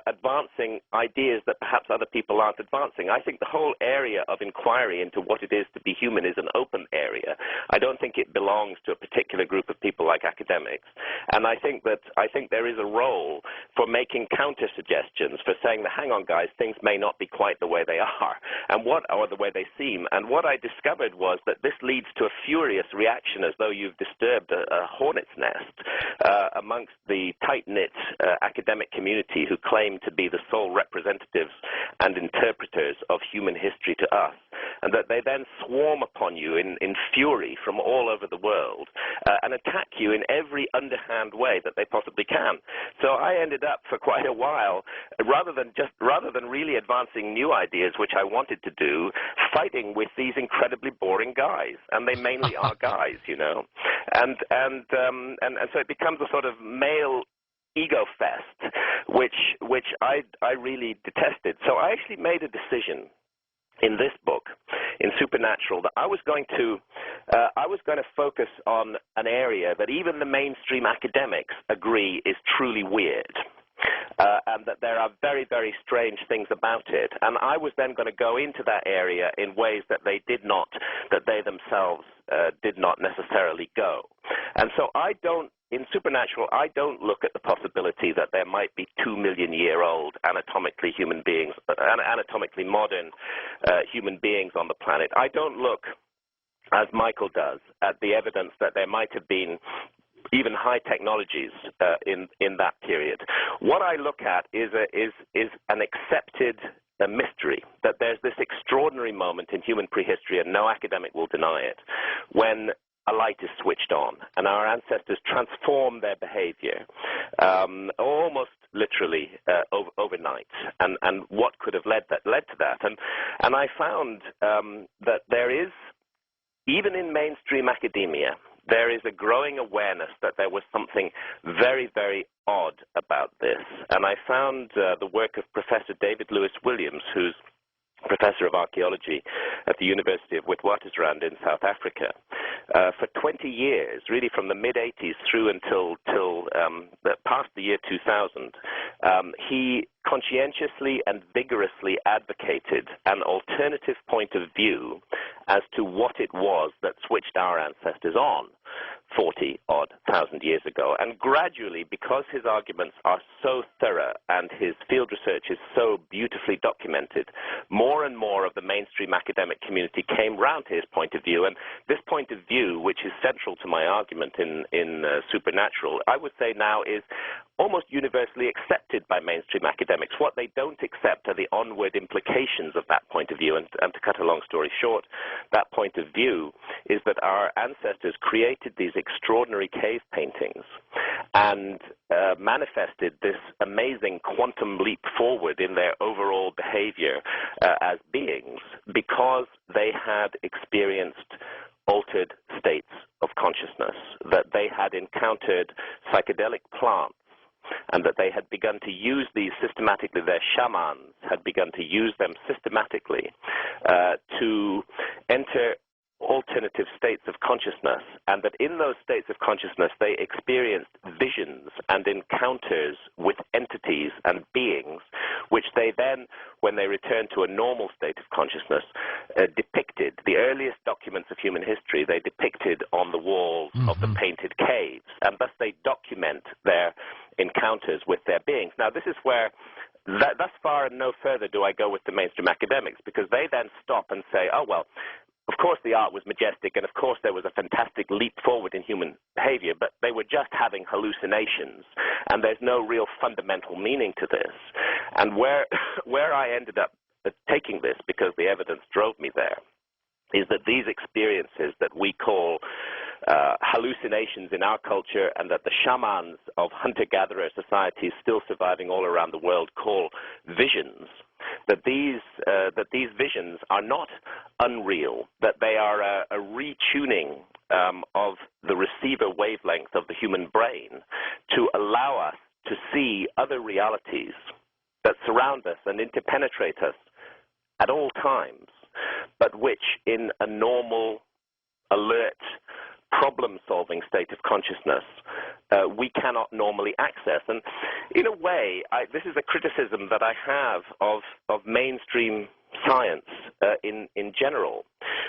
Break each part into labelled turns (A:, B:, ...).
A: advancing ideas that perhaps other people aren't advancing. I think the whole area of inquiry into what it is to be human is an open area. I don't think it belongs to a particular group of people like academics. And I think there is a role for making counter-suggestions, for saying that, hang on, guys, things may not be quite the way they are, or the way they seem. And what I discovered was that this leads to a furious reaction, as though you've disturbed a hornet's nest amongst the tight-knit academic community who claim to be the sole representatives and interpreters of human history to us, and that they then swarm upon you in fury from all over the world and attack you in every underhand way that they possibly can. So I ended up for quite a while, rather than really advancing new ideas, which I wanted to do, fighting with these incredibly boring guys, and they mainly are guys, you know, and so it becomes a sort of male ego fest, which I really detested. So I actually made a decision in this book, in Supernatural, that I was going to focus on an area that even the mainstream academics agree is truly weird. And that there are very, very strange things about it. And I was then going to go into that area in ways that they themselves did not necessarily go. And so in Supernatural, I don't look at the possibility that there might be 2 million-year-old anatomically modern human beings on the planet. I don't look, as Michael does, at the evidence that there might have been even high technologies in that period. What I look at is an accepted mystery, that there's this extraordinary moment in human prehistory, and no academic will deny it, when a light is switched on, and our ancestors transform their behavior almost literally overnight. And what could have led to that? And I found that there is, even in mainstream academia, there is a growing awareness that there was something very, very odd about this. And I found the work of Professor David Lewis Williams, who's professor of archaeology at the University of Witwatersrand in South Africa. For 20 years, really from the mid-'80s through until past the year 2000, he conscientiously and vigorously advocated an alternative point of view as to what it was that switched our ancestors on 40-odd thousand years ago. And gradually, because his arguments are so thorough and his field research is so beautifully documented, more and more of the mainstream academic community came round to his point of view. And this point of view, which is central to my argument in Supernatural, I would say now is almost universally accepted by mainstream academics. What they don't accept are the onward implications of that point of view. And to cut a long story short, that point of view is that our ancestors created these extraordinary cave paintings and manifested this amazing quantum leap forward in their overall behavior as beings because they had experienced altered states of consciousness, that they had encountered psychedelic plants, and that they had begun to use these systematically. Their shamans had begun to use them systematically to enter alternative states of consciousness, and that in those states of consciousness they experienced visions and encounters with entities and beings, which they then, when they returned to a normal state of consciousness, depicted. The earliest documents of human history they depicted on the walls of the painted caves, and thus they document their encounters with their beings. Now, this is where thus far and no further do I go with the mainstream academics, because they then stop and say, oh, well, of course the art was majestic, and of course there was a fantastic leap forward in human behavior, but they were just having hallucinations, and there's no real fundamental meaning to this. And where I ended up taking this, because the evidence drove me there, is that these experiences that we call hallucinations in our culture, and that the shamans of hunter-gatherer societies still surviving all around the world call visions, that these visions are not unreal, that they are a retuning of the receiver wavelength of the human brain to allow us to see other realities that surround us and interpenetrate us at all times, but which in a normal, alert, problem-solving state of consciousness we cannot normally access. And in a way, this is a criticism that I have of mainstream science in general,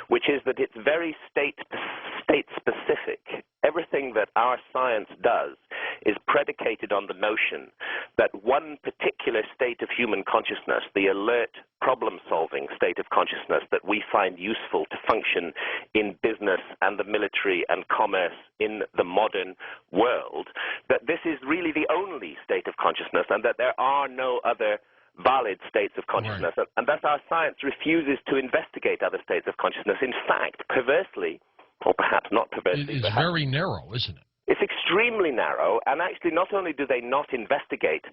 A: which is that it's very state-specific. Everything that our science does is predicated on the notion that one particular state of human consciousness, the alert, problem-solving state of consciousness that we find useful to function in business and the military and commerce in the modern world, that this is really the only state of consciousness and that there are no other valid states of consciousness, right. And thus our science refuses to investigate other states of consciousness. In fact, perversely, or perhaps not perversely,
B: it is very narrow, isn't it?
A: It's extremely narrow, and actually not only do they not investigate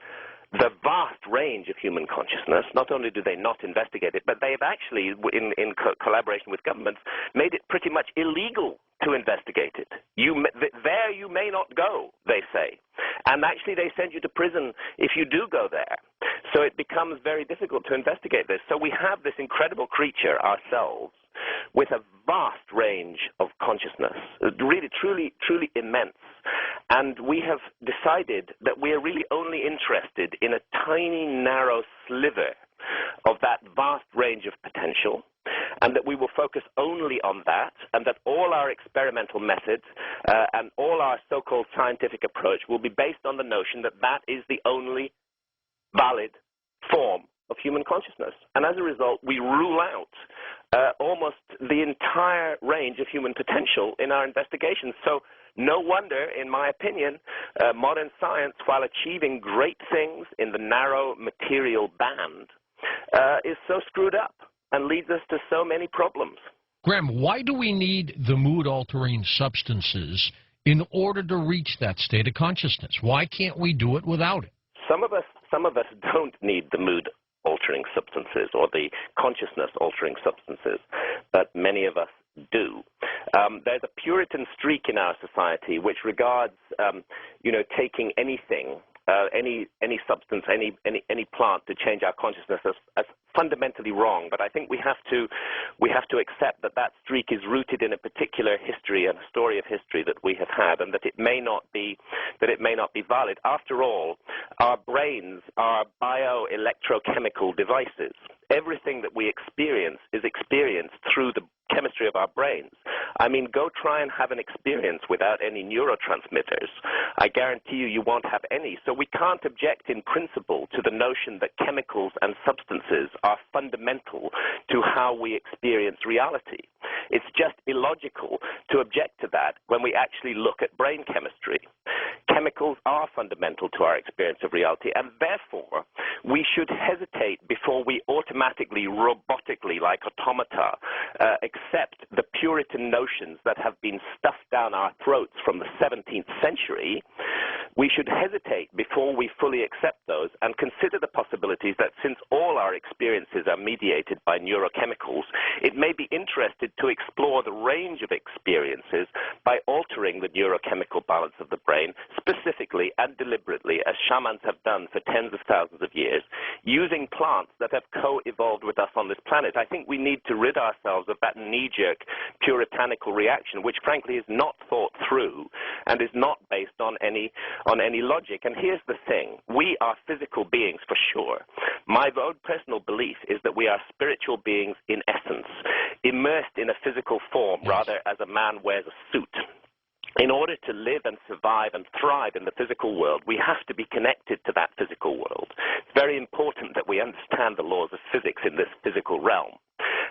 A: the vast range of human consciousness, not only do they not investigate it, but they've actually, in collaboration with governments, made it pretty much illegal to investigate it. There you may not go, they say. And actually they send you to prison if you do go there. So it becomes very difficult to investigate this. So we have this incredible creature ourselves with a vast range of consciousness, really, truly immense. And we have decided that we are really only interested in a tiny, narrow sliver of that vast range of potential, and that we will focus only on that, and that all our experimental methods and all our so-called scientific approach will be based on the notion that that is the only valid form of human consciousness. And as a result, we rule out almost the entire range of human potential in our investigations. So no wonder, in my opinion, modern science, while achieving great things in the narrow material band, is so screwed up and leads us to so many problems.
B: Graham, why do we need the mood-altering substances in order to reach that state of consciousness? Why can't we do it without it?
A: Some of us don't need the mood-altering substances or the consciousness-altering substances, but many of us do. There's a Puritan streak in our society which regards, taking anything, any substance, any plant to change our consciousness as fundamentally wrong. But I think we have to accept that streak is rooted in a particular history and a story of history that we have had, and that it may not be valid. After all, our brains are bioelectrochemical devices. Everything that we experience is experienced through the chemistry of our brains. I mean, go try and have an experience without any neurotransmitters. I guarantee you won't have any. So we can't object in principle to the notion that chemicals and substances are fundamental to how we experience reality. It's just illogical to object to that when we actually look at brain chemistry. Chemicals are fundamental to our experience of reality, and therefore we should hesitate before we automatically, robotically, like automata, accept the Puritan notions that have been stuffed down our throats from the 17th century. We should hesitate before we fully accept those and consider the possibilities that since all our experiences are mediated by neurochemicals, it may be interested to explore the range of experiences by altering the neurochemical balance of the brain, specifically and deliberately, as shamans have done for tens of thousands of years, using plants that have co-evolved with us on this planet. I think we need to rid ourselves of that knee-jerk puritanical reaction, which frankly is not thought through and is not based on any logic. And here's the thing. We are physical beings for sure. My own personal belief is that we are spiritual beings in essence, immersed in a physical form, rather as a man wears a suit. In order to live and survive and thrive in the physical world, we have to be connected to that physical world. It's very important that we understand the laws of physics in this physical realm,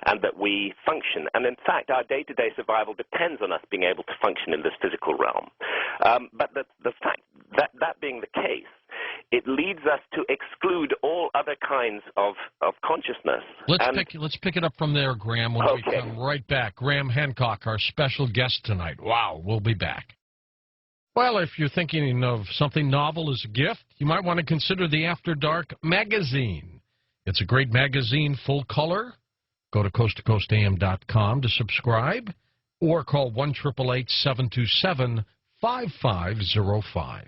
A: and that we function. And in fact, our day-to-day survival depends on us being able to function in this physical realm. But the fact that being the case, it leads us to exclude all other kinds of consciousness.
B: Let's pick it up from there, Graham, when we come right back. Graham Hancock, our special guest tonight. Wow, we'll be back. Well, if you're thinking of something novel as a gift, you might want to consider the After Dark magazine. It's a great magazine, full color. Go to coasttocoastam.com to subscribe, or call 1-888-727-5505.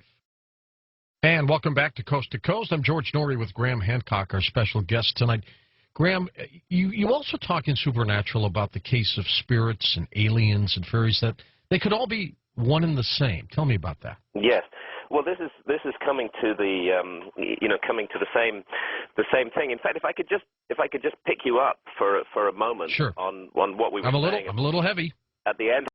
B: And welcome back to Coast to Coast. I'm George Norrie with Graham Hancock, our special guest tonight. Graham, you also talk in Supernatural about the case of spirits and aliens and fairies, that they could all be one and the same. Tell me about that.
A: Yes. Well, this is coming to the coming to the same thing. In fact, if I could just pick you up for a moment
B: Sure.
A: on what we were saying.
B: I'm a little heavy.
A: At the end